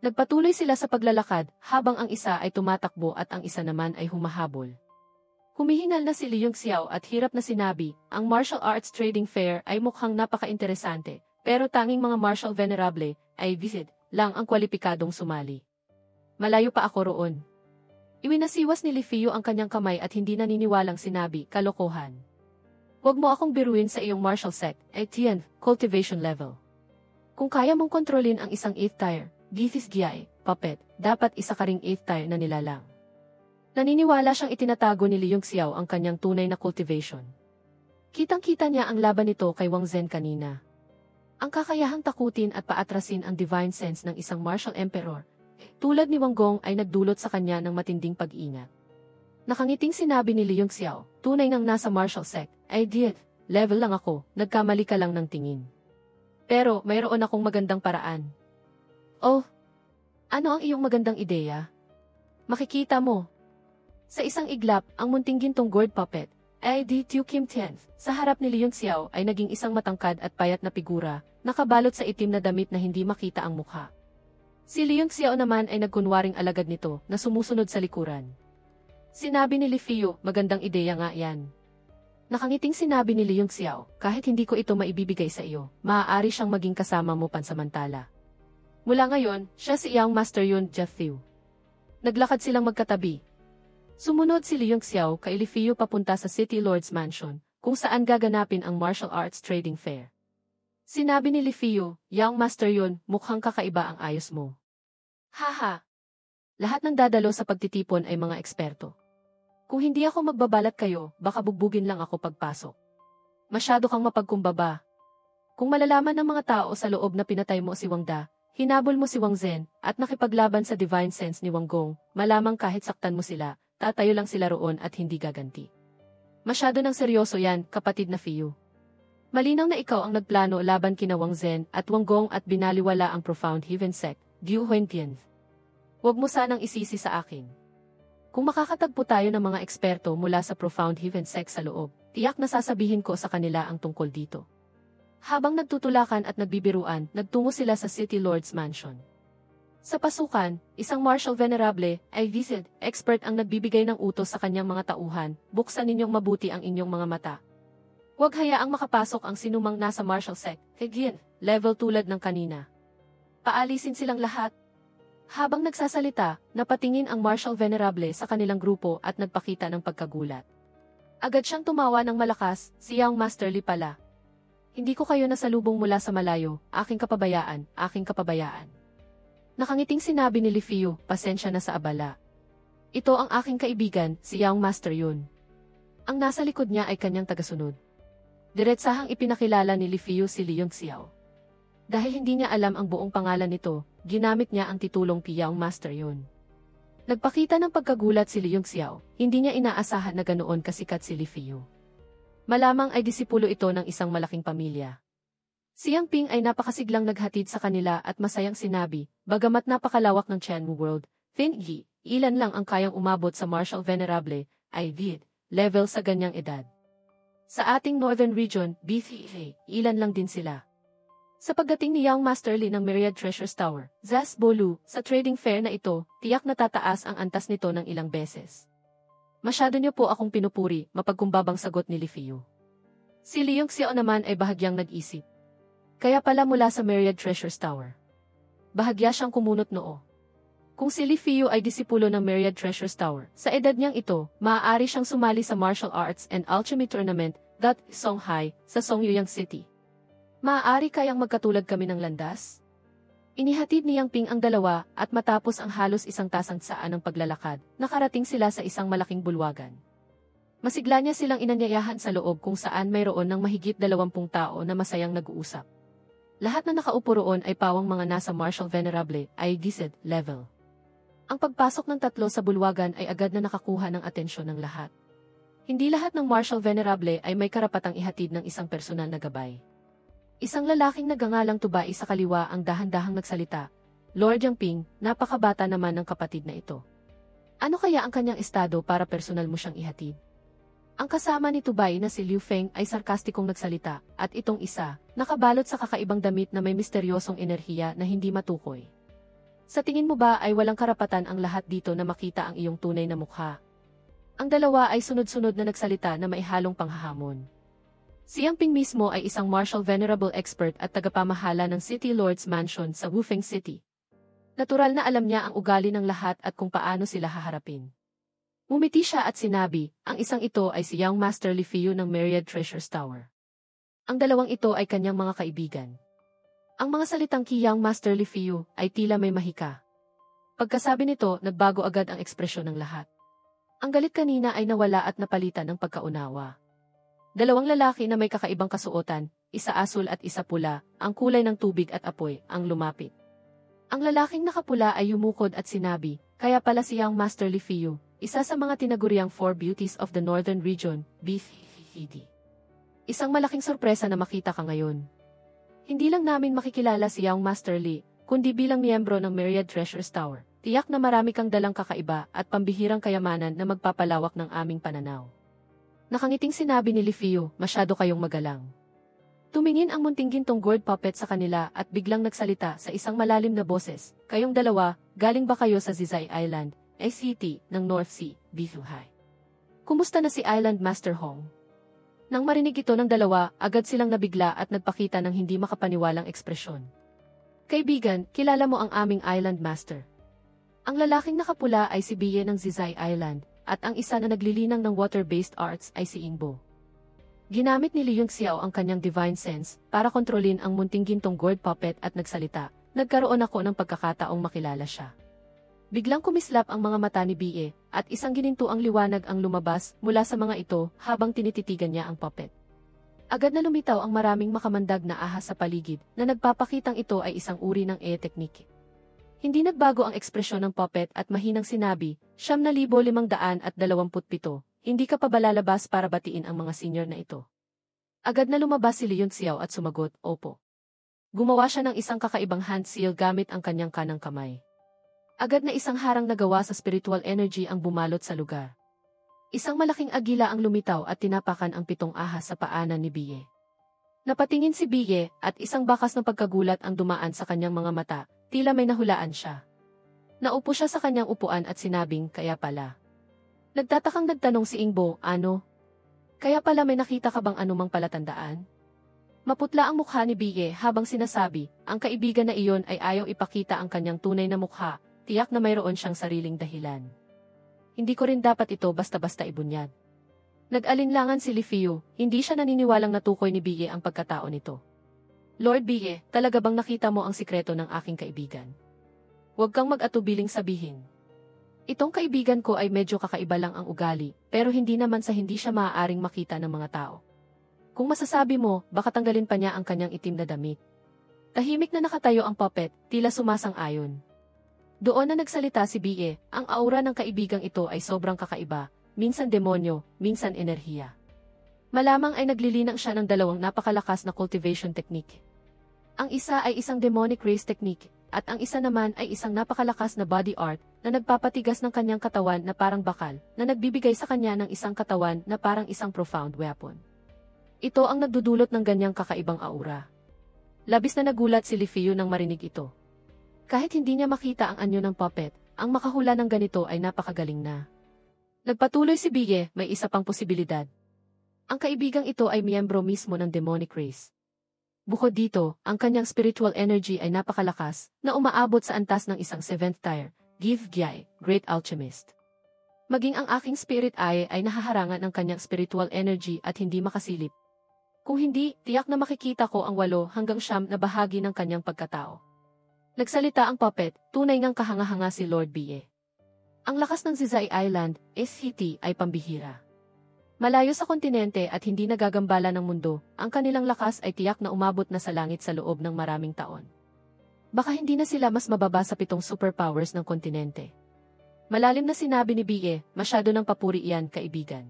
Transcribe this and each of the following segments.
Nagpatuloy sila sa paglalakad habang ang isa ay tumatakbo at ang isa naman ay humahabol. Humihingal na si Liu Xiao at hirap na sinabi, ang martial arts trading fair ay mukhang napaka-interesante, pero tanging mga martial venerable ay visit lang ang kwalipikadong sumali. Malayo pa ako roon. Iwinasiwas ni Li Fiyu ang kanyang kamay at hindi naniniwalang sinabi, kalokohan. Huwag mo akong biruin sa iyong martial sect, Tian, cultivation level. Kung kaya mong kontrolin ang isang 8th tier, Githis Giai, puppet, dapat isa ka ring 8th tier na nilalang. Naniniwala siyang itinatago ni Liu Xiao ang kanyang tunay na cultivation. Kitang-kita niya ang laban nito kay Wang Zhen kanina. Ang kakayahang takutin at paatrasin ang divine sense ng isang martial emperor, tulad ni Wang Gong ay nagdulot sa kanya ng matinding pag-ingat. Nakangiting sinabi ni Liu Xiao, tunay nang nasa martial sect, level lang ako, nagkamali ka lang ng tingin. Pero mayroon akong magandang paraan. Oh, ano ang iyong magandang ideya? Makikita mo. Sa isang iglap, ang munting gintong gourd puppet, Tiu Kim Tian, sa harap ni Liu Xiao ay naging isang matangkad at payat na figura, nakabalot sa itim na damit na hindi makita ang mukha. Si Liu Xiao naman ay nagkunwaring alagad nito na sumusunod sa likuran. Sinabi ni Li Fiyu, magandang ideya nga yan. Nakangiting sinabi ni Liu Xiao, kahit hindi ko ito maibibigay sa iyo, maaari siyang maging kasama mo pansamantala. Mula ngayon, siya si Young Master Yun Jiafiu. Naglakad silang magkatabi. Sumunod si Liu Xiao kay Li Fiyu papunta sa City Lord's Mansion, kung saan gaganapin ang martial arts trading fair. Sinabi ni Li Fiyu, Young Master Yun, mukhang kakaiba ang ayos mo. Haha! Lahat ng dadalo sa pagtitipon ay mga eksperto. Kung hindi ako magbabalat kayo, baka bugbugin lang ako pagpasok. Masyado kang mapagkumbaba. Kung malalaman ng mga tao sa loob na pinatay mo si Wang Da, hinabol mo si Wang Zhen, at nakipaglaban sa divine sense ni Wang Gong, malamang kahit saktan mo sila, tatayo lang sila roon at hindi gaganti. Masyado nang seryoso yan, kapatid na Fiyu. Malinaw na ikaw ang nagplano laban kina Wang Zhen at Wang Gong at binaliwala ang Profound Heaven Sect, Diu Huentian. Huwag mo sanang isisi sa akin. Kung makakatagpo tayo ng mga eksperto mula sa Profound Heaven Sect sa loob, tiyak na sasabihin ko sa kanila ang tungkol dito. Habang nagtutulakan at nagbibiruan, nagtungo sila sa City Lord's Mansion. Sa pasukan, isang martial venerable, visit, expert ang nagbibigay ng utos sa kanyang mga tauhan, buksan ninyong mabuti ang inyong mga mata. Huwag hayaang makapasok ang sinumang nasa martial sect, level tulad ng kanina. Paalisin silang lahat. Habang nagsasalita, napatingin ang martial venerable sa kanilang grupo at nagpakita ng pagkagulat. Agad siyang tumawa ng malakas, si Young Master Li pala. Hindi ko kayo nasalubong mula sa malayo, aking kapabayaan, aking kapabayaan. Nakangiting sinabi ni Li Fiyu, pasensya na sa abala. Ito ang aking kaibigan, si Young Master Yun. Ang nasa likod niya ay kanyang tagasunod. Diretsahang ipinakilala ni Li Fiyu si Liu Xiao. Dahil hindi niya alam ang buong pangalan nito, ginamit niya ang titulong Young Master Yun. Nagpakita ng pagkagulat si Liu Xiao, hindi niya inaasahan na ganoon kasikat si Li Fiyu. Malamang ay disipulo ito ng isang malaking pamilya. Si Yang Ping ay napakasiglang naghatid sa kanila at masayang sinabi, bagamat napakalawak ng Chenmu World, Yi, ilan lang ang kayang umabot sa martial venerable, level sa ganyang edad. Sa ating Northern Region, BCA, ilan lang din sila. Sa pagdating ni Young Master Li ng Myriad Treasures Tower, Zas Bolu, sa trading fair na ito, tiyak na tataas ang antas nito ng ilang beses. Masyado niyo po akong pinupuri, mapagkumbabang sagot ni Li Fiyu. Si Liu Xiao naman ay bahagyang nag-isip. Kaya pala mula sa Myriad Treasures Tower. Bahagya siyang kumunot noo. Kung si Li Fiyu ay disipulo ng Myriad Treasures Tower, sa edad niyang ito, maaari siyang sumali sa Martial Arts and Alchemy Tournament, Songhai, sa Songyuyang City. Maaari kayang magkatulad kami ng landas? Inihatid ni Yang Ping ang dalawa at matapos ang halos isang tasang saan ng paglalakad, nakarating sila sa isang malaking bulwagan. Masigla niya silang inanyayahan sa loob kung saan mayroon ng mahigit 20 tao na masayang nag-uusap. Lahat na nakaupo roon ay pawang mga nasa martial venerable, level. Ang pagpasok ng tatlo sa bulwagan ay agad na nakakuha ng atensyon ng lahat. Hindi lahat ng martial venerable ay may karapatang ihatid ng isang personal na gabay. Isang lalaking nagangalang Tubai sa kaliwa ang dahan-dahang nagsalita. Lord Yang Ping, napakabata naman ng kapatid na ito. Ano kaya ang kanyang estado para personal mo siyang ihatid? Ang kasama ni Tubai na si Liu Feng ay sarkastikong nagsalita, at itong isa, nakabalot sa kakaibang damit na may misteryosong enerhiya na hindi matukoy. Sa tingin mo ba ay walang karapatan ang lahat dito na makita ang iyong tunay na mukha? Ang dalawa ay sunod-sunod na nagsalita na maihalong panghahamon. Si Yang Ping mismo ay isang martial venerable expert at tagapamahala ng City Lord's Mansion sa Wufeng City. Natural na alam niya ang ugali ng lahat at kung paano sila haharapin. Ngumiti siya at sinabi, ang isang ito ay si Young Master Li Fiyu ng Myriad Treasures Tower. Ang dalawang ito ay kanyang mga kaibigan. Ang mga salitang kay Young Master Li Fiyu ay tila may mahika. Pagkasabi nito, nagbago agad ang ekspresyon ng lahat. Ang galit kanina ay nawala at napalitan ng pagkaunawa. Dalawang lalaki na may kakaibang kasuotan, isa asul at isa pula, ang kulay ng tubig at apoy, ang lumapit. Ang lalaking nakapula ay yumukod at sinabi, kaya pala si Young Master Li Fiyu, isa sa mga tinaguriang Four Beauties of the Northern Region, BFD. Isang malaking sorpresa na makita ka ngayon. Hindi lang namin makikilala si Young Master Li, kundi bilang miyembro ng Myriad Treasures Tower. Tiyak na marami kang dalang kakaiba at pambihirang kayamanan na magpapalawak ng aming pananaw. Nakangiting sinabi ni Li Fiyu, masyado kayong magalang. Tumingin ang munting gintong gourd puppet sa kanila at biglang nagsalita sa isang malalim na boses, kayong dalawa, galing ba kayo sa Zizai Island, city ng North Sea, Bihuhay? Kumusta na si Island Master Hong? Nang marinig ito ng dalawa, agad silang nabigla at nagpakita ng hindi makapaniwalang ekspresyon. Kaibigan, kilala mo ang aming Island Master. Ang lalaking nakapula ay si Biye ng Zizai Island, at ang isa na naglilinang ng water-based arts ay si Ingbo. Ginamit ni Liu Xiao ang kanyang divine sense para kontrolin ang munting gintong gourd puppet at nagsalita, nagkaroon ako ng pagkakataong makilala siya. Biglang kumislap ang mga mata ni Biye, at isang ginintuang liwanag ang lumabas mula sa mga ito habang tinititigan niya ang puppet. Agad na lumitaw ang maraming makamandag na ahas sa paligid na nagpapakitang ito ay isang uri ng technique. Hindi nagbago ang ekspresyon ng puppet at mahinang sinabi, 9,527, hindi ka pa ba lalabas para batiin ang mga senior na ito? Agad na lumabas si Liu Xiao at sumagot, opo. Gumawa siya ng isang kakaibang hand seal gamit ang kanyang kanang kamay. Agad na isang harang na gawa sa spiritual energy ang bumalot sa lugar. Isang malaking agila ang lumitaw at tinapakan ang 7 ahas sa paanan ni Biye. Napatingin si Biye at isang bakas ng pagkagulat ang dumaan sa kanyang mga mata, tila may nahulaan siya. Naupo siya sa kanyang upuan at sinabing, kaya pala. Nagtatakang nagtanong si Ingbo, ano? Kaya pala may nakita ka bang anumang palatandaan? Maputla ang mukha ni Biye habang sinasabi, ang kaibigan na iyon ay ayaw ipakita ang kanyang tunay na mukha, tiyak na mayroon siyang sariling dahilan. Hindi ko rin dapat ito basta-basta ibunyad. Nag-alinlangan si Li Fiyu, hindi siya naniniwalang natukoy ni Biye ang pagkatao nito. Lord Biye, talaga bang nakita mo ang sikreto ng aking kaibigan? Huwag kang mag-atubiling sabihin. Itong kaibigan ko ay medyo kakaiba lang ang ugali, pero hindi naman sa hindi siya maaaring makita ng mga tao. Kung masasabi mo, baka tanggalin pa niya ang kanyang itim na damit. Tahimik na nakatayo ang puppet, tila sumasang-ayon. Doon na nagsalita si Biye, ang aura ng kaibigang ito ay sobrang kakaiba, minsan demonyo, minsan enerhiya. Malamang ay naglilinang siya ng dalawang napakalakas na cultivation technique. Ang isa ay isang demonic race technique, at ang isa naman ay isang napakalakas na body art na nagpapatigas ng kanyang katawan na parang bakal, na nagbibigay sa kanya ng isang katawan na parang isang profound weapon. Ito ang nagdudulot ng ganyang kakaibang aura. Labis na nagulat si Li Fiyu nang marinig ito. Kahit hindi niya makita ang anyo ng puppet, ang makahula ng ganito ay napakagaling na. Nagpatuloy si Biye, may isa pang posibilidad. Ang kaibigang ito ay miyembro mismo ng demonic race. Bukod dito, ang kanyang spiritual energy ay napakalakas, na umaabot sa antas ng isang 7th tier, Give Gyai, Great Alchemist. Maging ang aking spirit eye ay nahaharangan ng kanyang spiritual energy at hindi makasilip. Kung hindi, tiyak na makikita ko ang 8 hanggang 9 na bahagi ng kanyang pagkatao. Nagsalita ang puppet, tunay ngang kahanga-hanga si Lord Biye. Ang lakas ng Zizai Island, SCT, ay pambihira. Malayo sa kontinente at hindi nagagambala ng mundo, ang kanilang lakas ay tiyak na umabot na sa langit sa loob ng maraming taon. Baka hindi na sila mas mababa sa 7 superpowers ng kontinente. Malalim na sinabi ni Biye, masyado ng papuri iyan, kaibigan.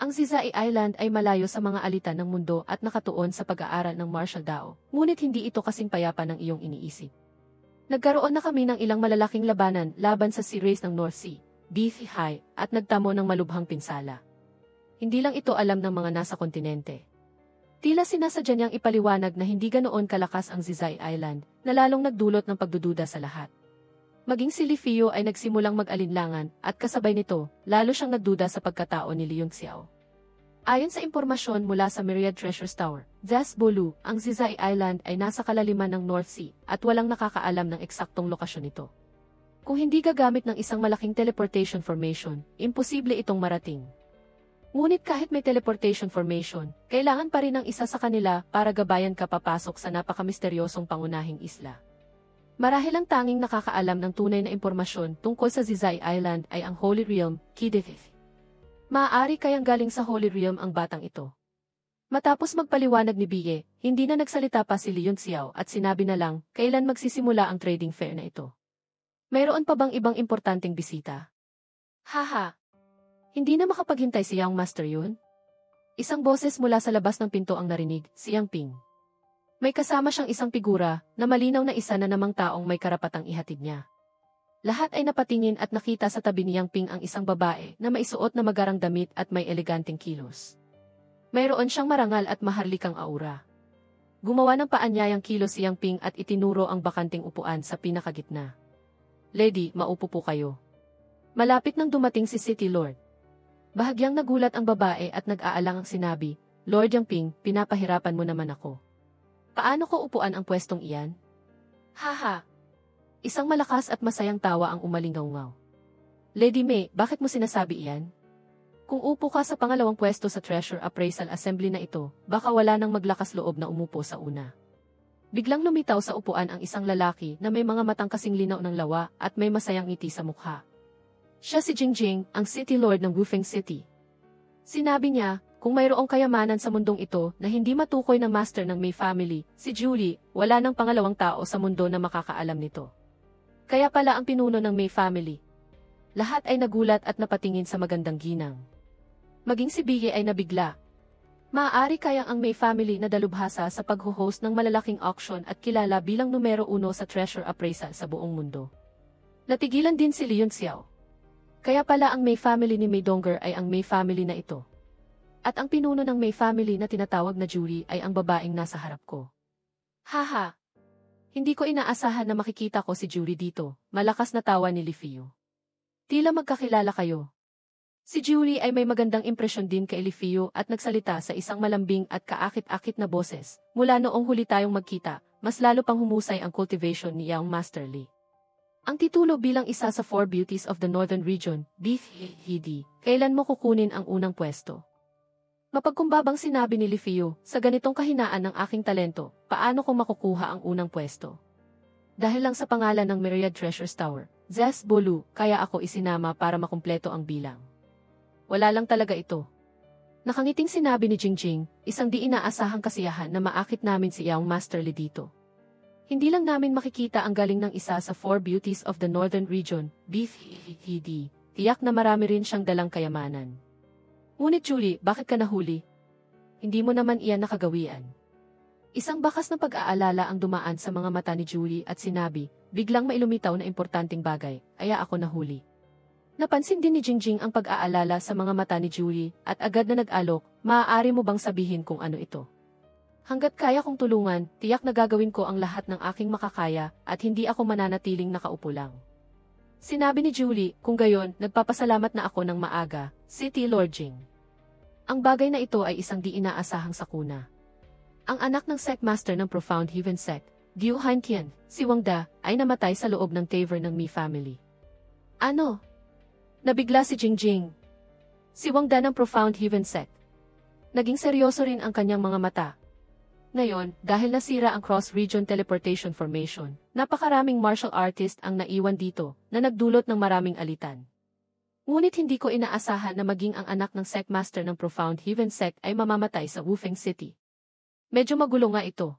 Ang Zizai Island ay malayo sa mga alitan ng mundo at nakatuon sa pag-aaral ng martial Dao, ngunit hindi ito kasing payapa ng iyong iniisip. Nagkaroon na kami ng ilang malalaking labanan laban sa Sea Race ng North Sea, Bihuhay, at nagtamo ng malubhang pinsala. Hindi lang ito alam ng mga nasa kontinente. Tila sinasadya niyang ipaliwanag na hindi ganoon kalakas ang Zizai Island, na lalong nagdulot ng pagdududa sa lahat. Maging si Li Fio ay nagsimulang mag-alinlangan at kasabay nito, lalo siyang nagduda sa pagkatao ni Liu Xiao. Ayon sa impormasyon mula sa Myriad Treasures Tower, Bolu, ang Zizai Island ay nasa kalaliman ng North Sea at walang nakakaalam ng eksaktong lokasyon nito. Kung hindi gagamit ng isang malaking teleportation formation, imposible itong marating. Ngunit kahit may teleportation formation, kailangan pa rin ng isa sa kanila para gabayan ka papasok sa napakamisteryosong pangunahing isla. Marahil ang tanging nakakaalam ng tunay na impormasyon tungkol sa Zizai Island ay ang Holy Realm, Kidith. Maaari kayang galing sa Holy Realm ang batang ito. Matapos magpaliwanag ni Bie, hindi na nagsalita pa si Liu Xiao at sinabi na lang, kailan magsisimula ang trading fair na ito. Mayroon pa bang ibang importanteng bisita? Haha! Hindi na makapaghintay si Yang Master yun? Isang boses mula sa labas ng pinto ang narinig, si Yang Ping. May kasama siyang isang figura na malinaw na isa na namang taong may karapatang ihatid niya. Lahat ay napatingin at nakita sa tabi ni Yang Ping ang isang babae na maisuot na magarang damit at may eleganteng kilos. Mayroon siyang marangal at maharlikang aura. Gumawa ng paanyayang kilos si Yang Ping at itinuro ang bakanting upuan sa pinakagitna. Lady, maupo po kayo. Malapit nang dumating si City Lord. Bahagyang nagulat ang babae at nag-aalang ang sinabi, Lord Yang Ping, pinapahirapan mo naman ako. Paano ko upuan ang pwestong iyan? Haha! Isang malakas at masayang tawa ang umalingaw-ngaw. Lady May, bakit mo sinasabi iyan? Kung upo ka sa pangalawang pwesto sa Treasure Appraisal Assembly na ito, baka wala nang maglakas loob na umupo sa una. Biglang lumitaw sa upuan ang isang lalaki na may mga matang kasing linaw ng lawa at may masayang ngiti sa mukha. Siya si Jingjing, ang City Lord ng Wufeng City. Sinabi niya, kung mayroong kayamanan sa mundong ito na hindi matukoy ng master ng May family, si Julie, wala nang pangalawang tao sa mundo na makakaalam nito. Kaya pala ang pinuno ng May family. Lahat ay nagulat at napatingin sa magandang ginang. Maging si Bie ay nabigla. Maaari kayang ang May family na dalubhasa sa pag-host ng malalaking auction at kilala bilang numero 1 sa treasure appraisal sa buong mundo. Natigilan din si Liu Xiao. Kaya pala ang May family ni May Dongger ay ang May family na ito. At ang pinuno ng May family na tinatawag na Julie ay ang babaeng nasa harap ko. Haha! Hindi ko inaasahan na makikita ko si Julie dito, malakas na tawa ni Li Fio. Tila magkakilala kayo. Si Julie ay may magandang impresyon din kay Li Fio at nagsalita sa isang malambing at kaakit-akit na boses. Mula noong huli tayong magkita, mas lalo pang humusay ang cultivation ni Yang Master Li. Ang titulo bilang isa sa 4 beauties of the Northern Region, BFHD, kailan mo kukunin ang unang pwesto? Mapagkumbabang sinabi ni Li Fio, sa ganitong kahinaan ng aking talento, paano ko makukuha ang unang pwesto? Dahil lang sa pangalan ng Myriad Treasures Tower, Bolu, kaya ako isinama para makumpleto ang bilang. Wala lang talaga ito. Nakangiting sinabi ni Jingjing, isang di inaasahang kasiyahan na maakit namin si Yang Master Li dito. Hindi lang namin makikita ang galing ng isa sa 4 beauties of the Northern Region, BFHD, tiyak na marami rin siyang dalang kayamanan. Ngunit Julie, bakit ka nahuli? Hindi mo naman iyan nakagawian. Isang bakas na pag-aalala ang dumaan sa mga mata ni Julie at sinabi, biglang mailumitaw na importanteng bagay, kaya ako nahuli. Napansin din ni Jingjing ang pag-aalala sa mga mata ni Julie at agad na nag-alok, maaari mo bang sabihin kung ano ito? Hanggat kaya kong tulungan, tiyak na gagawin ko ang lahat ng aking makakaya at hindi ako mananatiling nakaupo lang. Sinabi ni Julie, kung gayon, nagpapasalamat na ako ng maaga, City Lord Jing. Ang bagay na ito ay isang di inaasahang sakuna. Ang anak ng sect master ng Profound Heaven Sect, Diu Hanqian, si Wang Da, ay namatay sa loob ng tavern ng Mi family. Ano? Nabigla si Jingjing. Si Wang Da ng Profound Heaven Sect. Naging seryoso rin ang kanyang mga mata. Ngayon, dahil nasira ang cross-region teleportation formation, napakaraming martial artist ang naiwan dito na nagdulot ng maraming alitan. Ngunit hindi ko inaasahan na maging ang anak ng sect master ng Profound Heaven Sect ay mamamatay sa Wufeng City. Medyo magulo nga ito.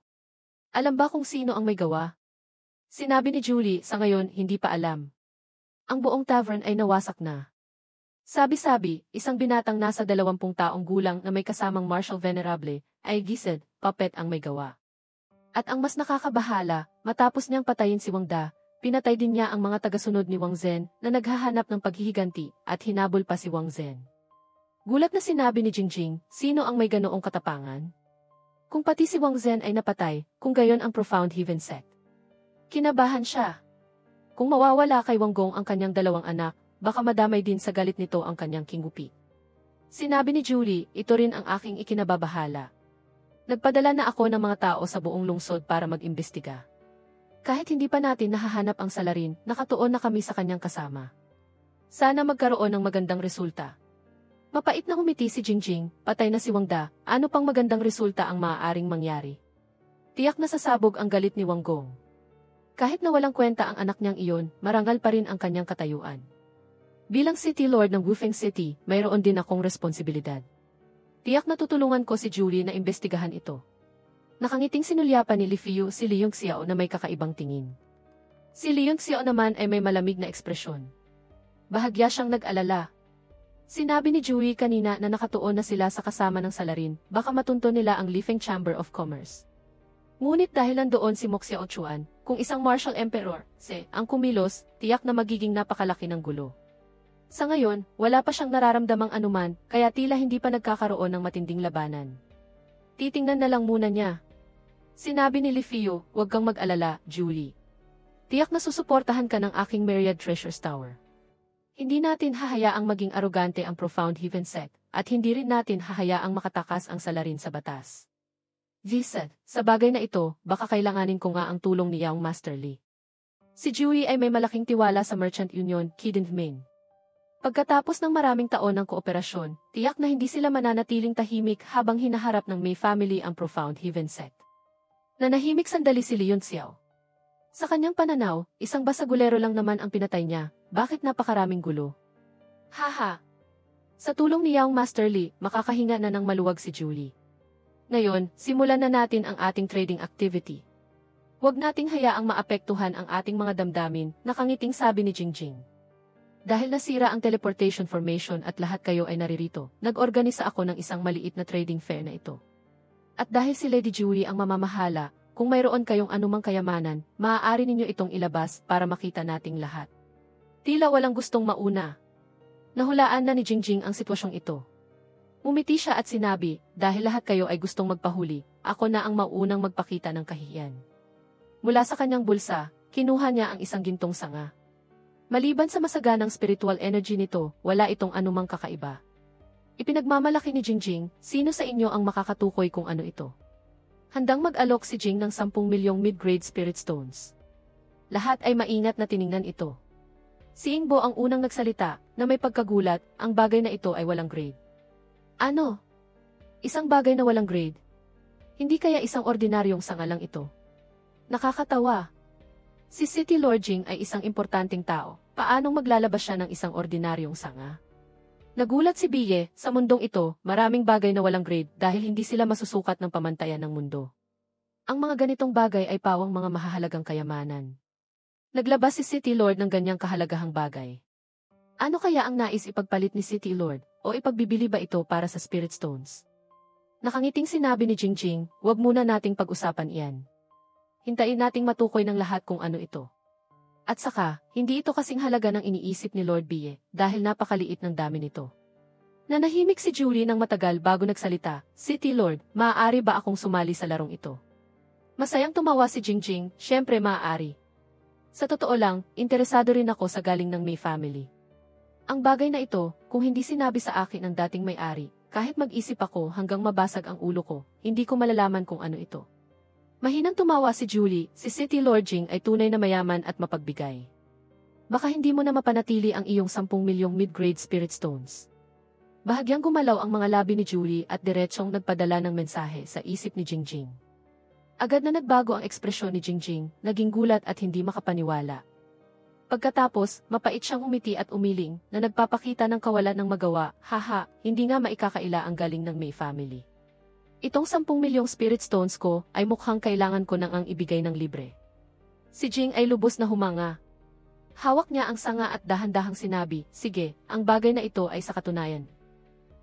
Alam ba kung sino ang may gawa? Sinabi ni Julie, sa ngayon hindi pa alam. Ang buong tavern ay nawasak na. Sabi-sabi, isang binatang nasa 20 taong gulang na may kasamang martial venerable, ay gised, puppet ang may gawa. At ang mas nakakabahala, matapos niyang patayin si Wang Da, pinatay din niya ang mga tagasunod ni Wang Zhen na naghahanap ng paghihiganti at hinabol pa si Wang Zhen. Gulat na sinabi ni Jingjing, sino ang may ganoong katapangan? Kung pati si Wang Zhen ay napatay, kung gayon ang Profound Heaven Sect. Kinabahan siya. Kung mawawala kay Wanggong ang kanyang dalawang anak, baka madamay din sa galit nito ang kanyang kingupi. Sinabi ni Julie, ito rin ang aking ikinababahala. Nagpadala na ako ng mga tao sa buong lungsod para mag-imbestiga. Kahit hindi pa natin nahahanap ang salarin, nakatuon na kami sa kanyang kasama. Sana magkaroon ng magandang resulta. Mapait na humiti si Jingjing, patay na si Wangda, ano pang magandang resulta ang maaaring mangyari? Tiyak na sasabog ang galit ni Wanggong. Kahit na walang kwenta ang anak niyang iyon, marangal pa rin ang kanyang katayuan. Bilang City Lord ng Wufeng City, mayroon din akong responsibilidad. Tiyak na tutulungan ko si Julie na imbestigahan ito. Nakangiting sinulyapan ni Li Fiyu si Li Yongxiao na may kakaibang tingin. Si Li Yongxiao naman ay may malamig na ekspresyon. Bahagya siyang nag-alala. Sinabi ni Julie kanina na nakatuon na sila sa kasama ng salarin, baka matunto nila ang Lifeng Chamber of Commerce. Ngunit dahil nandoon si Mo Xiaochuan, kung isang martial emperor, ang kumilos, tiyak na magiging napakalaki ng gulo. Sa ngayon, wala pa siyang nararamdamang anuman, kaya tila hindi pa nagkakaroon ng matinding labanan. Titingnan na lang muna niya. Sinabi ni Li Fiyu, huwag kang mag-alala, Julie. Tiyak na susuportahan ka ng aking Myriad Treasures Tower. Hindi natin hahayaang maging arogante ang Profound Heaven Set, at hindi rin natin hahayaang makatakas ang salarin sa batas. Vincent, sa bagay na ito, baka kailanganin ko nga ang tulong ni Young Master Li. Si Julie ay may malaking tiwala sa Merchant Union, Kidinmain. Pagkatapos ng maraming taon ng kooperasyon, tiyak na hindi sila mananatiling tahimik habang hinaharap ng May family ang Profound Heaven Set. Nanahimik sandali si Li Yongxiao. Sa kanyang pananaw, isang basagulero lang naman ang pinatay niya, bakit napakaraming gulo? Haha! Sa tulong ni Young Master Li, makakahinga na ng maluwag si Julie. Ngayon, simulan na natin ang ating trading activity. Huwag nating hayaang maapektuhan ang ating mga damdamin, nakangiting sabi ni Jingjing. Dahil nasira ang teleportation formation at lahat kayo ay naririto, nag-organisa ako ng isang maliit na trading fair na ito. At dahil si Lady Julie ang mamamahala, kung mayroon kayong anumang kayamanan, maaari ninyo itong ilabas para makita nating lahat. Tila walang gustong mauna. Nahulaan na ni Jingjing ang sitwasyong ito. Umiti siya at sinabi, dahil lahat kayo ay gustong magpahuli, ako na ang mauunang magpakita ng kahihiyan. Mula sa kanyang bulsa, kinuha niya ang isang gintong sanga. Maliban sa masaganang spiritual energy nito, wala itong anumang kakaiba. Ipinagmamalaki ni Jingjing, sino sa inyo ang makakatukoy kung ano ito? Handang mag-alok si Jing ng 10 milyong mid-grade spirit stones. Lahat ay maingat na tiningnan ito. Si Ingbo ang unang nagsalita, na may pagkagulat, ang bagay na ito ay walang grade. Ano? Isang bagay na walang grade? Hindi kaya isang ordinaryong sanga lang ito? Nakakatawa. Si City Lord Jing ay isang importanteng tao, paanong maglalabas siya ng isang ordinaryong sanga? Nagulat si Biye, sa mundong ito, maraming bagay na walang grade dahil hindi sila masusukat ng pamantayan ng mundo. Ang mga ganitong bagay ay pawang mga mahahalagang kayamanan. Naglabas si City Lord ng ganyang kahalagahang bagay. Ano kaya ang nais ipagpalit ni City Lord, o ipagbibili ba ito para sa Spirit Stones? Nakangiting sinabi ni Jingjing, huwag muna nating pag-usapan iyan. Hintayin nating matukoy ng lahat kung ano ito. At saka, hindi ito kasing halaga ng iniisip ni Lord Biye, dahil napakaliit ng dami nito. Nanahimik si Julie ng matagal bago nagsalita, City Lord, maaari ba akong sumali sa larong ito? Masayang tumawa si Jingjing, syempre maaari. Sa totoo lang, interesado rin ako sa galing ng May family. Ang bagay na ito, kung hindi sinabi sa akin ng dating may-ari, kahit mag-isip ako hanggang mabasag ang ulo ko, hindi ko malalaman kung ano ito. Mahinang tumawa si Julie, si City Lord Jing ay tunay na mayaman at mapagbigay. Baka hindi mo na mapanatili ang iyong 10 milyong mid-grade spirit stones. Bahagyang gumalaw ang mga labi ni Julie at diretsong nagpadala ng mensahe sa isip ni Jingjing. Agad na nagbago ang ekspresyon ni Jingjing, naging gulat at hindi makapaniwala. Pagkatapos, mapait siyang umiti at umiling, na nagpapakita ng kawalan ng magawa, haha, hindi nga maikakaila ang galing ng May family. Itong 10 milyong spirit stones ko, ay mukhang kailangan ko nang ang ibigay ng libre. Si Jing ay lubos na humanga. Hawak niya ang sanga at dahan-dahang sinabi, sige, ang bagay na ito ay sa katunayan.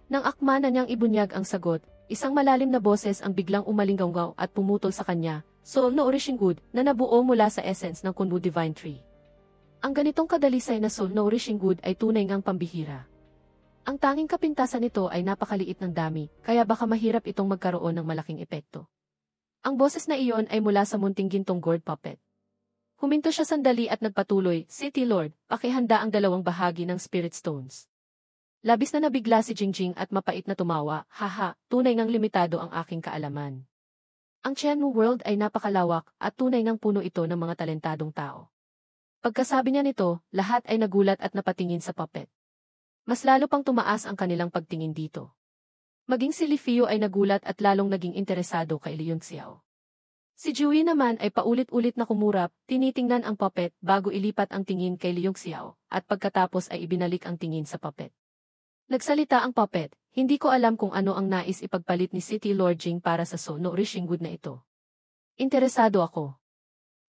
Nang akma na niyang ibunyag ang sagot, isang malalim na boses ang biglang umalinggaw at pumutol sa kanya, Soul Nourishing Good, na nabuo mula sa essence ng Kunwu Divine Tree. Ang ganitong kadalisay na Soul Nourishing Good ay tunay ngang pambihira. Ang tanging kapintasan nito ay napakaliit ng dami, kaya baka mahirap itong magkaroon ng malaking epekto. Ang boses na iyon ay mula sa munting gintong gourd puppet. Huminto siya sandali at nagpatuloy, City Lord, pakihanda ang dalawang bahagi ng Spirit Stones. Labis na nabigla si Jingjing at mapait na tumawa, haha, tunay ngang limitado ang aking kaalaman. Ang Chenmu World ay napakalawak at tunay ngang puno ito ng mga talentadong tao. Pagkasabi niya nito, lahat ay nagulat at napatingin sa puppet. Mas lalo pang tumaas ang kanilang pagtingin dito. Maging si Li Fio ay nagulat at lalong naging interesado kay Liu Xiao. Si Jui naman ay paulit-ulit na kumurap, tinitingnan ang puppet bago ilipat ang tingin kay Liu Xiao, at pagkatapos ay ibinalik ang tingin sa puppet. Nagsalita ang puppet, hindi ko alam kung ano ang nais ipagpalit ni City Lord Jing para sa So no Rishingwood na ito. Interesado ako.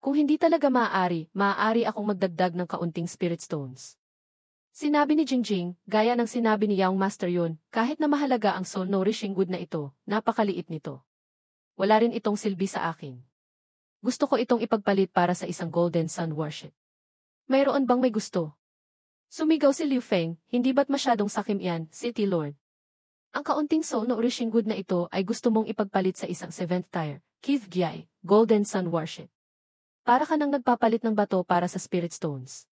Kung hindi talaga maaari akong magdagdag ng kaunting Spirit Stones. Sinabi ni Jingjing, gaya ng sinabi ni Young Master yun, kahit na mahalaga ang So no Rishingwood na ito, napakaliit nito. Wala rin itong silbi sa akin. Gusto ko itong ipagpalit para sa isang Golden Sun Worship. Mayroon bang may gusto? Sumigaw si Liu Feng, hindi ba't masyadong sakim yan, City Lord? Ang kaunting So no Rishingwood na ito ay gusto mong ipagpalit sa isang 7th tier, Keith Gyai, Golden Sun Worship. Para ka nang nagpapalit ng bato para sa Spirit Stones.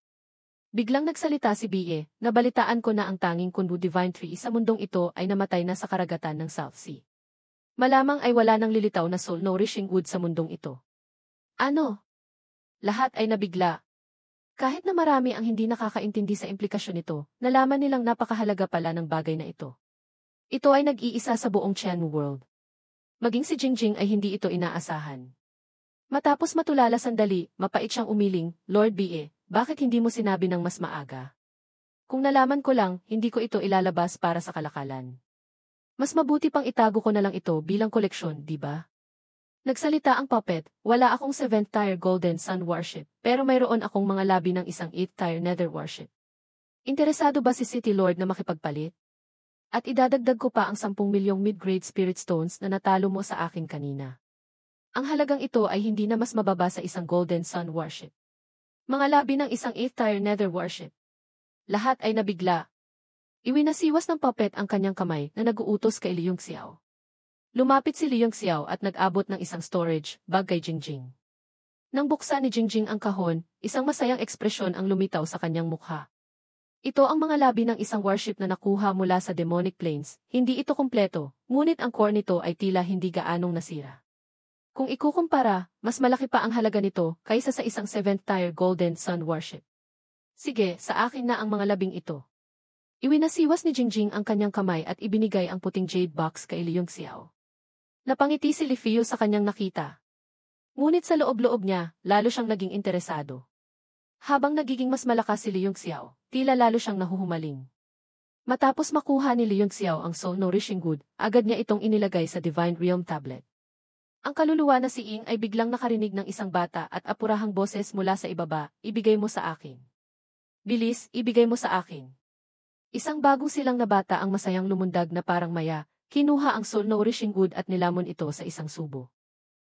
Biglang nagsalita si Bie, nabalitaan ko na ang tanging Kunbu Divine Tree sa mundong ito ay namatay na sa karagatan ng South Sea. Malamang ay wala nang lilitaw na So no Rishingwood sa mundong ito. Ano? Lahat ay nabigla. Kahit na marami ang hindi nakakaintindi sa implikasyon nito, nalaman nilang napakahalaga pala ng bagay na ito. Ito ay nag-iisa sa buong Chenmu World. Maging si Jingjing ay hindi ito inaasahan. Matapos matulala sandali, mapait siyang umiling, Lord Bie, bakit hindi mo sinabi ng mas maaga? Kung nalaman ko lang, hindi ko ito ilalabas para sa kalakalan. Mas mabuti pang itago ko na lang ito bilang koleksyon, di ba? Nagsalita ang puppet, wala akong 7th tier Golden Sun Worship, pero mayroon akong mga labi ng isang 8th tier Nether Worship. Interesado ba si City Lord na makipagpalit? At idadagdag ko pa ang 10 milyong mid-grade Spirit Stones na natalo mo sa akin kanina. Ang halagang ito ay hindi na mas mababa sa isang Golden Sun Worship. Mga labi ng isang 8th tier Nether Worship. Lahat ay nabigla. Iwinasiwas ng puppet ang kanyang kamay na nag-uutos kay Liu Xiao. Lumapit si Liu Xiao at nag-abot ng isang storage bag kay Jingjing. Nang buksan ni Jingjing ang kahon, isang masayang ekspresyon ang lumitaw sa kanyang mukha. Ito ang mga labi ng isang worship na nakuha mula sa demonic planes, hindi ito kumpleto, ngunit ang core nito ay tila hindi gaanong nasira. Kung ikukumpara, mas malaki pa ang halaga nito kaysa sa isang 7th tier Golden Sun Worship. Sige, sa akin na ang mga labing ito. Iwinasiwas ni Jingjing ang kanyang kamay at ibinigay ang puting jade box kay Liu Xiao. Napangiti si Li Fio sa kanyang nakita. Ngunit sa loob-loob niya, lalo siyang naging interesado. Habang nagiging mas malakas si Liu Xiao, tila lalo siyang nahuhumaling. Matapos makuha ni Liu Xiao ang So no Rishingwood, agad niya itong inilagay sa Divine Realm Tablet. Ang kaluluwa na si Ying ay biglang nakarinig ng isang bata at apurahang boses mula sa ibaba, ibigay mo sa akin. Bilis, ibigay mo sa akin. Isang bagong silang na bata ang masayang lumundag na parang maya, kinuha ang So no Rishingwood at nilamon ito sa isang subo.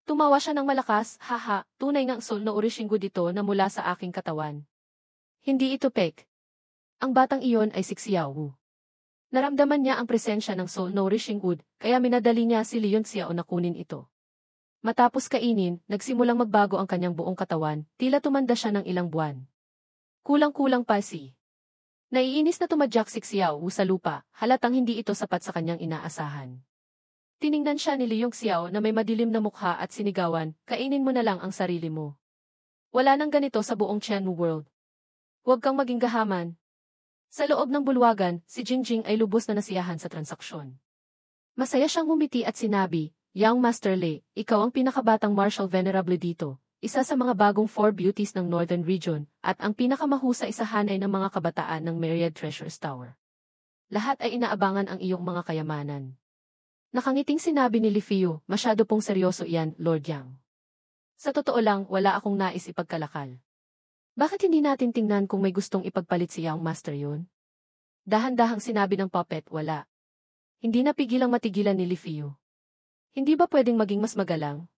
Tumawa siya ng malakas, haha, tunay ng So no Rishingwood ito na mula sa aking katawan. Hindi ito pek. Ang batang iyon ay si Xiao. Naramdaman niya ang presensya ng So no Rishingwood, kaya minadali niya si Liu Xiao na kunin ito. Matapos kainin, nagsimulang magbago ang kanyang buong katawan, tila tumanda siya ng ilang buwan. Kulang-kulang pa si. Naiinis na tumadyak si Xiao sa lupa, halatang hindi ito sapat sa kanyang inaasahan. Tiningnan siya ni Liu Xiao na may madilim na mukha at sinigawan, kainin mo na lang ang sarili mo. Wala nang ganito sa buong Chenmu World. Huwag kang maging gahaman. Sa loob ng bulwagan, si Jingjing ay lubos na nasiyahan sa transaksyon. Masaya siyang humiti at sinabi, Young Master Lei, ikaw ang pinakabatang martial venerable dito, isa sa mga bagong 4 beauties ng Northern Region, at ang pinakamahusay sa hanay ng mga kabataan ng Myriad Treasures Tower. Lahat ay inaabangan ang iyong mga kayamanan. Nakangiting sinabi ni Li Fio, masyado pong seryoso iyan, Lord Yang. Sa totoo lang, wala akong nais ipagkalakal. Bakit hindi natin tingnan kung may gustong ipagpalit si Young Master yun? Dahan-dahang sinabi ng puppet, wala. Hindi napigilang matigilan ni Li Fio. Hindi ba pwedeng maging mas magalang?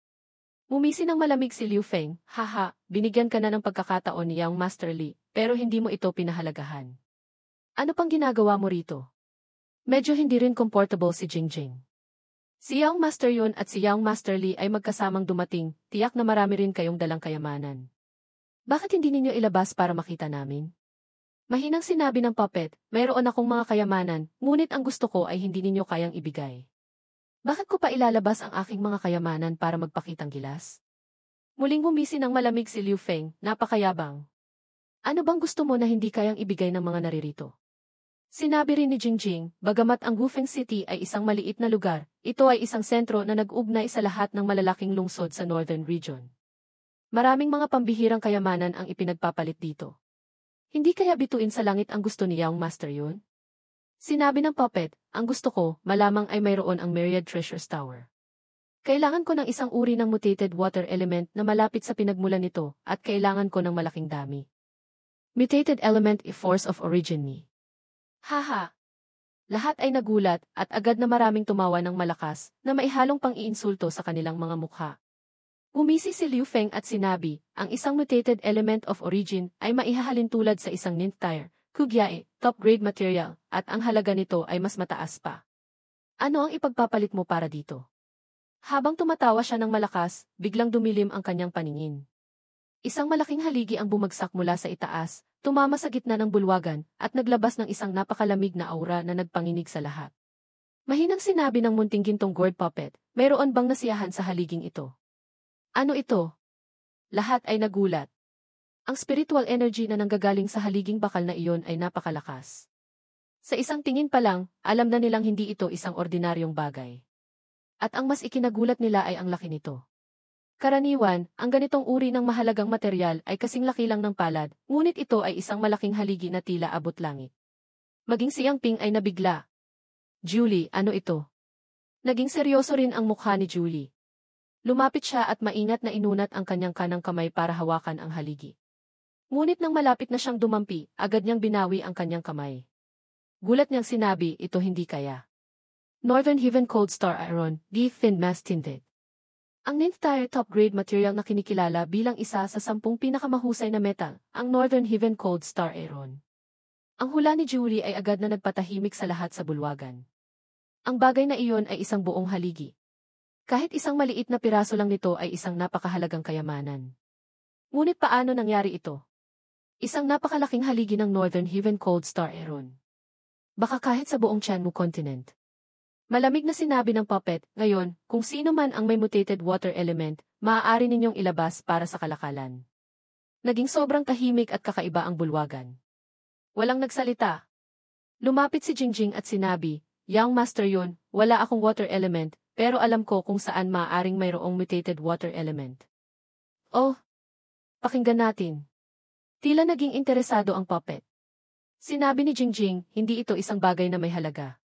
Umisi ng malamig si Liu Feng, haha, binigyan ka na ng pagkakataon ni Young Master Li, pero hindi mo ito pinahalagahan. Ano pang ginagawa mo rito? Medyo hindi rin comfortable si Jingjing. Si Young Master yun at si Young Master Li ay magkasamang dumating, tiyak na marami rin kayong dalang kayamanan. Bakit hindi ninyo ilabas para makita namin? Mahinang sinabi ng puppet, mayroon akong mga kayamanan, ngunit ang gusto ko ay hindi ninyo kayang ibigay. Bakit ko pa ilalabas ang aking mga kayamanan para magpakitang gilas? Muling humisi ng malamig si Liu Feng, napakayabang. Ano bang gusto mo na hindi kayang ibigay ng mga naririto? Sinabi rin ni Jingjing, bagamat ang Gufeng City ay isang maliit na lugar, ito ay isang sentro na nag-ugnay sa lahat ng malalaking lungsod sa Northern Region. Maraming mga pambihirang kayamanan ang ipinagpapalit dito. Hindi kaya bituin sa langit ang gusto ni Young Master yun? Sinabi ng puppet, ang gusto ko, malamang ay mayroon ang Myriad Treasures Tower. Kailangan ko ng isang uri ng mutated water element na malapit sa pinagmulan nito, at kailangan ko ng malaking dami. Mutated element is force of origin ni. Haha! Lahat ay nagulat, at agad na maraming tumawa ng malakas, na maihalong pang-iinsulto sa kanilang mga mukha. Umisi si Liu Feng at sinabi, ang isang mutated element of origin ay maihahalin tulad sa isang nintire, kugyae, top-grade material, at ang halaga nito ay mas mataas pa. Ano ang ipagpapalit mo para dito? Habang tumatawa siya ng malakas, biglang dumilim ang kanyang paningin. Isang malaking haligi ang bumagsak mula sa itaas, tumama sa gitna ng bulwagan, at naglabas ng isang napakalamig na aura na nagpanginig sa lahat. Mahinang sinabi ng munting gintong gourd puppet, mayroon bang nasiyahan sa haliging ito? Ano ito? Lahat ay nagulat. Ang spiritual energy na nanggagaling sa haliging bakal na iyon ay napakalakas. Sa isang tingin pa lang, alam na nilang hindi ito isang ordinaryong bagay. At ang mas ikinagulat nila ay ang laki nito. Karaniwan, ang ganitong uri ng mahalagang material ay kasing laki lang ng palad, ngunit ito ay isang malaking haligi na tila abot langit. Maging si Yang Ping ay nabigla. Julie, ano ito? Naging seryoso rin ang mukha ni Julie. Lumapit siya at maingat na inunat ang kanyang kanang kamay para hawakan ang haligi. Ngunit nang malapit na siyang dumampi, agad niyang binawi ang kanyang kamay. Gulat niyang sinabi, ito hindi kaya. Northern Heaven Cold Star Iron, deep thin mass tinted. Ang nintire top-grade material na kinikilala bilang isa sa 10 pinakamahusay na metal, ang Northern Heaven Cold Star Iron. Ang hula ni Julie ay agad na nagpatahimik sa lahat sa bulwagan. Ang bagay na iyon ay isang buong haligi. Kahit isang maliit na piraso lang nito ay isang napakahalagang kayamanan. Ngunit paano nangyari ito? Isang napakalaking haligi ng Northern Heaven Cold Star Iron. Baka kahit sa buong Tianmu continent. Malamig na sinabi ng puppet, ngayon, kung sino man ang may mutated water element, maaari ninyong ilabas para sa kalakalan. Naging sobrang tahimik at kakaiba ang bulwagan. Walang nagsalita. Lumapit si Jingjing at sinabi, Young Master yun, wala akong water element, pero alam ko kung saan maaaring mayroong mutated water element. Oh, pakinggan natin. Tila naging interesado ang puppet. Sinabi ni Jingjing, hindi ito isang bagay na may halaga.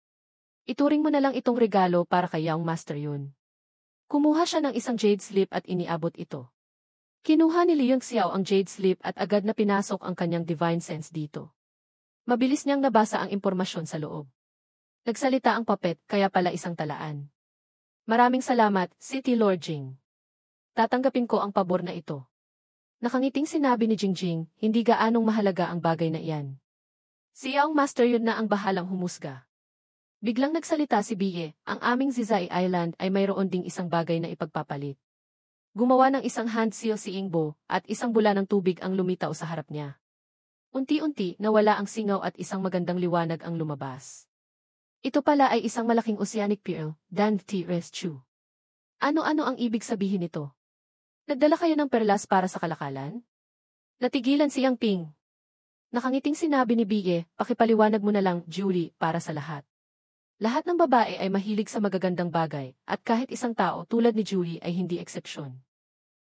Ituring mo na lang itong regalo para kay Young Master yun. Kumuha siya ng isang jade slip at iniabot ito. Kinuha ni Liang Xiao ang jade slip at agad na pinasok ang kanyang divine sense dito. Mabilis niyang nabasa ang impormasyon sa loob. Nagsalita ang puppet, kaya pala isang talaan. Maraming salamat, City Lord Jing. Tatanggapin ko ang pabor na ito. Nakangiting sinabi ni Jingjing, hindi gaanong mahalaga ang bagay na iyan. Si Young Master yun na ang bahalang humusga. Biglang nagsalita si Bie, ang aming Zizai Island ay mayroon ding isang bagay na ipagpapalit. Gumawa ng isang hand seal si Ingbo, at isang bula ng tubig ang lumitaw sa harap niya. Unti-unti, nawala ang singaw at isang magandang liwanag ang lumabas. Ito pala ay isang malaking oceanic pearl, Dan T. Rescue. Ano-ano ang ibig sabihin nito? Nagdala kayo ng perlas para sa kalakalan? Natigilan si Yang Ping. Nakangiting sinabi ni Bie, pakipaliwanag mo na lang, Julie, para sa lahat. Lahat ng babae ay mahilig sa magagandang bagay, at kahit isang tao tulad ni Julie ay hindi eksepsyon.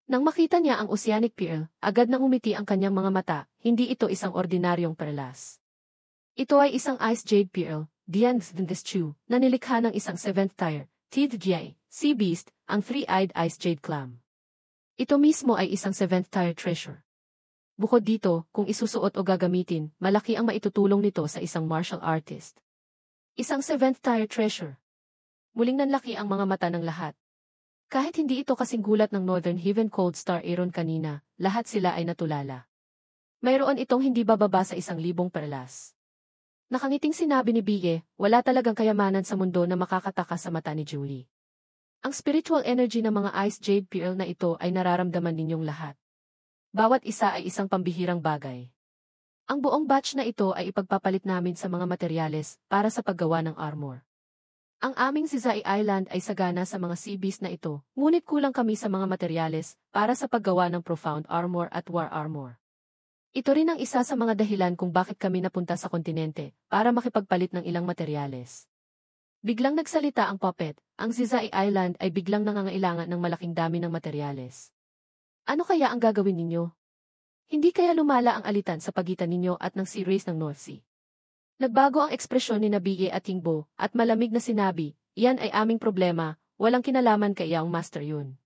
Nang makita niya ang oceanic pearl, agad nang umiti ang kanyang mga mata, hindi ito isang ordinaryong perlas. Ito ay isang ice jade pearl, Dian's Dendeschu, na nilikha ng isang 7th tier, Teeth Jai, Sea Beast, ang 3-eyed ice jade clam. Ito mismo ay isang 7th tier treasure. Bukod dito, kung isusuot o gagamitin, malaki ang maitutulong nito sa isang martial artist. Isang 7th tier treasure. Muling nanlaki ang mga mata ng lahat. Kahit hindi ito kasing gulat ng Northern Heaven Cold Star Iron kanina, lahat sila ay natulala. Mayroon itong hindi bababa sa 1,000 perlas. Nakangiting sinabi ni Bie, wala talagang kayamanan sa mundo na makakataka sa mata ni Julie. Ang spiritual energy ng mga ice jade pearl na ito ay nararamdaman ninyong lahat. Bawat isa ay isang pambihirang bagay. Ang buong batch na ito ay ipagpapalit namin sa mga materyales para sa paggawa ng armor. Ang aming Zizai Island ay sagana sa mga sea beast na ito, ngunit kulang kami sa mga materyales para sa paggawa ng profound armor at war armor. Ito rin ang isa sa mga dahilan kung bakit kami napunta sa kontinente, para makipagpalit ng ilang materyales. Biglang nagsalita ang puppet, ang Zizai Island ay biglang nangangailangan ng malaking dami ng materyales. Ano kaya ang gagawin ninyo? Hindi kaya lumala ang alitan sa pagitan ninyo at ng Sea Race ng North Sea? Nagbago ang ekspresyon ni Nabie at Yingbo, at malamig na sinabi, iyan ay aming problema, walang kinalaman kay Young Master yun.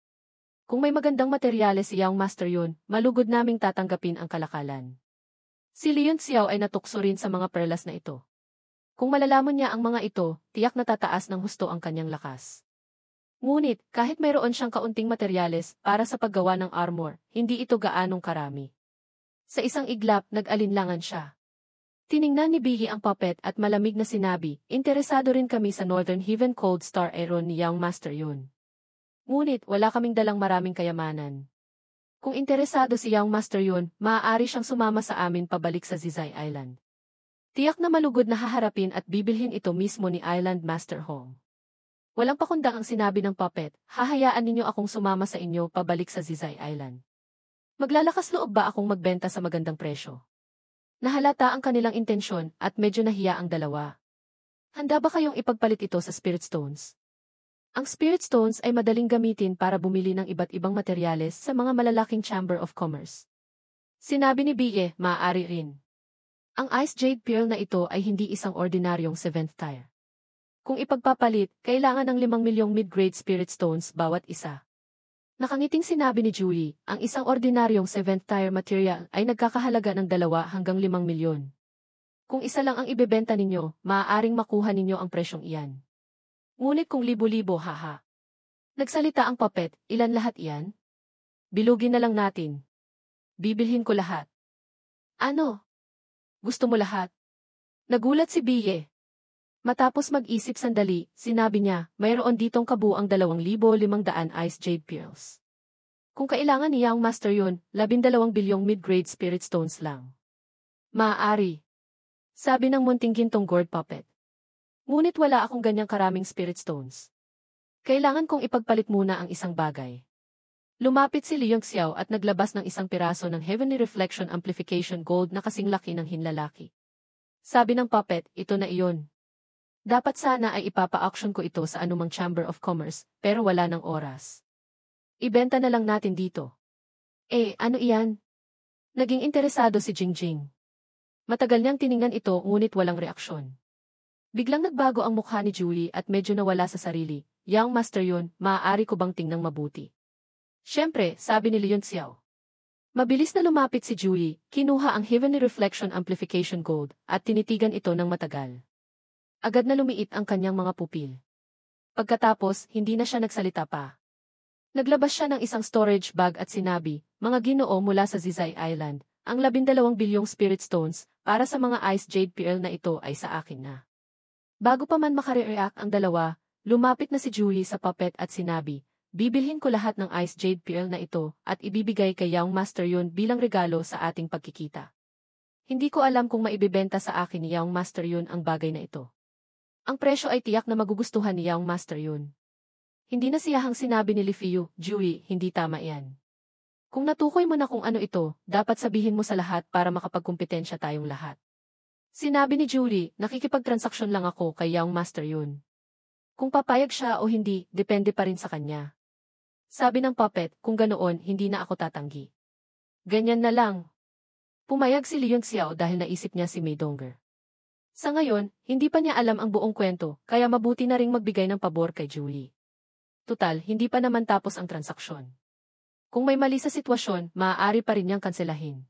Kung may magandang materyales si Young Master yun, malugod naming tatanggapin ang kalakalan. Si Leon Xiao ay natukso rin sa mga perlas na ito. Kung malalaman niya ang mga ito, tiyak na tataas ng husto ang kanyang lakas. Ngunit, kahit mayroon siyang kaunting materyales para sa paggawa ng armor, hindi ito gaanong karami. Sa isang iglap, nag-alinlangan siya. Tiningnan ni Biggie ang puppet at malamig na sinabi, interesado rin kami sa Northern Heaven Cold Star Aeron ni Young Master yun. Ngunit, wala kaming dalang maraming kayamanan. Kung interesado si Young Master yun, maaari siyang sumama sa amin pabalik sa Zizai Island. Tiyak na malugod na haharapin at bibilhin ito mismo ni Island Master Hong. Walang pakundang ang sinabi ng puppet, hahayaan ninyo akong sumama sa inyo pabalik sa Zizai Island. Maglalakas loob ba akong magbenta sa magandang presyo? Nahalata ang kanilang intensyon at medyo nahiya ang dalawa. Handa ba kayong ipagpalit ito sa Spirit Stones? Ang Spirit Stones ay madaling gamitin para bumili ng iba't ibang materyales sa mga malalaking Chamber of Commerce. Sinabi ni Bie, maaari rin. Ang Ice Jade Pearl na ito ay hindi isang ordinaryong 7th tier. Kung ipagpapalit, kailangan ng 5 milyong mid-grade Spirit Stones bawat isa. Nakangiting sinabi ni Julie, ang isang ordinaryong 7th tier material ay nagkakahalaga ng 2 hanggang 5 milyon. Kung isa lang ang ibebenta ninyo, maaaring makuha ninyo ang presyong iyan. Ngunit kung libo-libo, haha. Nagsalita ang puppet, ilan lahat iyan? Bilugin na lang natin. Bibilhin ko lahat. Ano? Gusto mo lahat? Nagulat si Bie. Matapos mag-isip sandali, sinabi niya, mayroon ditong kabuang 2,500 Ice Jade Pearls. Kung kailangan ni Young Master yun, 12 bilyong mid-grade Spirit Stones lang. Maaari. Sabi ng munting gintong gourd puppet. Ngunit wala akong ganyang karaming Spirit Stones. Kailangan kong ipagpalit muna ang isang bagay. Lumapit si Leon Xiao at naglabas ng isang piraso ng Heavenly Reflection Amplification Gold na kasing laki ng hinlalaki. Sabi ng puppet, ito na iyon. Dapat sana ay ipapa-auction ko ito sa anumang Chamber of Commerce, pero wala ng oras. Ibenta na lang natin dito. Ano iyan? Naging interesado si Jingjing. Matagal niyang tiningnan ito ngunit walang reaksyon. Biglang nagbago ang mukha ni Julie at medyo nawala sa sarili. Young Master yun, maaari ko bang tingnang mabuti? Siyempre, sabi ni Leon Xiao. Mabilis na lumapit si Julie, kinuha ang Heavenly Reflection Amplification Gold, at tinitigan ito ng matagal. Agad na lumiit ang kanyang mga pupil. Pagkatapos, hindi na siya nagsalita pa. Naglabas siya ng isang storage bag at sinabi, mga ginoo mula sa Zizai Island, ang 12 bilyong Spirit Stones, para sa mga Ice Jade Pearl na ito ay sa akin na. Bago pa man makareact ang dalawa, lumapit na si Julie sa puppet at sinabi, bibilhin ko lahat ng Ice Jade Pearl na ito at ibibigay kay Young Master yun bilang regalo sa ating pagkikita. Hindi ko alam kung maibibenta sa akin ni Young Master yun ang bagay na ito. Ang presyo ay tiyak na magugustuhan ni Young Master yun. Hindi na siyahang sinabi ni Lifiu, Julie, hindi tama yan. Kung natukoy mo na kung ano ito, dapat sabihin mo sa lahat para makapagkumpetensya tayong lahat. Sinabi ni Julie, nakikipagtransaksyon lang ako kay Young Master yun. Kung papayag siya o hindi, depende pa rin sa kanya. Sabi ng puppet, kung ganoon, hindi na ako tatanggi. Ganyan na lang. Pumayag si Leon Xiao dahil naisip niya si Mei Dongger. Sa ngayon, hindi pa niya alam ang buong kwento, kaya mabuti na ring magbigay ng pabor kay Julie. Tutal, hindi pa naman tapos ang transaksyon. Kung may mali sa sitwasyon, maaari pa rin niyang kanselahin.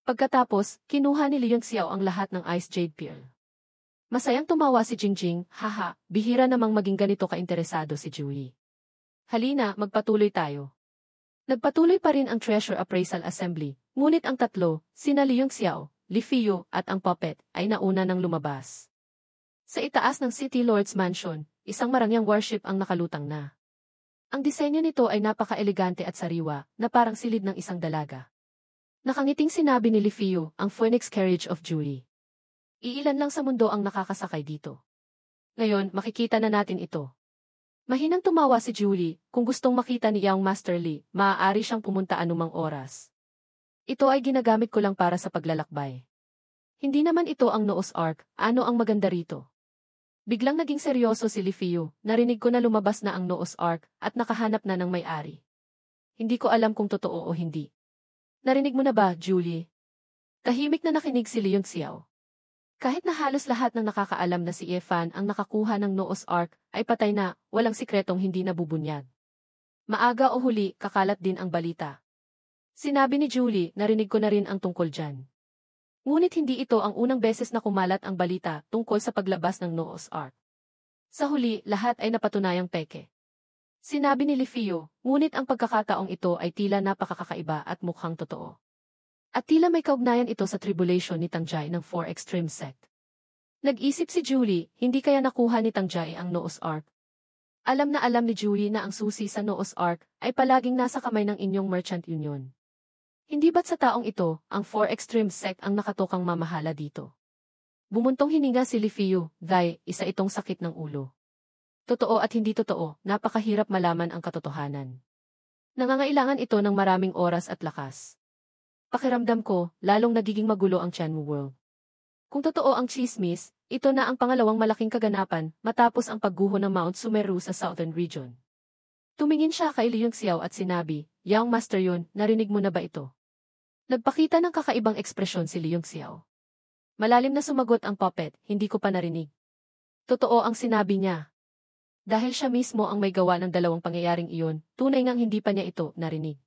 Pagkatapos, kinuha ni Leon Xiao ang lahat ng Ice Jade Pearl. Masayang tumawa si Jingjing, haha, bihira namang maging ganito kainteresado si Julie. Halina, magpatuloy tayo. Nagpatuloy pa rin ang Treasure Appraisal Assembly, ngunit ang tatlo, sina Leon Xiao, Lifiu at ang puppet, ay nauna nang lumabas. Sa itaas ng City Lord's Mansion, isang marangyang warship ang nakalutang na. Ang disenyo nito ay napaka-elegante at sariwa, na parang silid ng isang dalaga. Nakangiting sinabi ni Li Fiyu, ang Phoenix Carriage of Julie. Iilan lang sa mundo ang nakakasakay dito. Ngayon, makikita na natin ito. Mahinang tumawa si Julie, kung gustong makita ni Young Master Li, maaari siyang pumunta anumang oras. Ito ay ginagamit ko lang para sa paglalakbay. Hindi naman ito ang Noah's Ark, ano ang maganda rito? Biglang naging seryoso si Li Fiyu, narinig ko na lumabas na ang Noah's Ark at nakahanap na ng may-ari. Hindi ko alam kung totoo o hindi. Narinig mo na ba, Julie? Tahimik na nakinig si Leung Xiao. Kahit na halos lahat ng nakakaalam na si Fan ang nakakuha ng Noah's Ark, ay patay na, walang sikretong hindi nabubunyag. Maaga o huli, kakalat din ang balita. Sinabi ni Julie, narinig ko na rin ang tungkol dyan. Ngunit hindi ito ang unang beses na kumalat ang balita tungkol sa paglabas ng Noah's Ark. Sa huli, lahat ay napatunayang peke. Sinabi ni Li Fiyu, ngunit ang pagkakataong ito ay tila napakakaiba at mukhang totoo. At tila may kaugnayan ito sa tribulation ni Tangjai ng Four Extreme Sect. Nag-isip si Julie, hindi kaya nakuha ni Tangjai ang Noah's Ark. Alam na alam ni Julie na ang susi sa Noah's Ark ay palaging nasa kamay ng inyong Merchant Union. Hindi ba't sa taong ito, ang Four Extreme Sect ang nakatokang mamahala dito? Bumuntong hininga si Li Fiyu, isa itong sakit ng ulo. Totoo at hindi totoo, napakahirap malaman ang katotohanan. Nangangailangan ito ng maraming oras at lakas. Pakiramdam ko, lalong nagiging magulo ang Tianmu World. Kung totoo ang chismis, ito na ang pangalawang malaking kaganapan matapos ang pagguho ng Mount Sumeru sa Southern Region. Tumingin siya kay Leung Xiao at sinabi, Young Master Yun, narinig mo na ba ito? Nagpakita ng kakaibang ekspresyon si Leung Xiao. Malalim na sumagot ang puppet, hindi ko pa narinig. Totoo ang sinabi niya. Dahil siya mismo ang may gawa ng dalawang pangyayaring iyon, tunay ngang hindi pa niya ito narinig.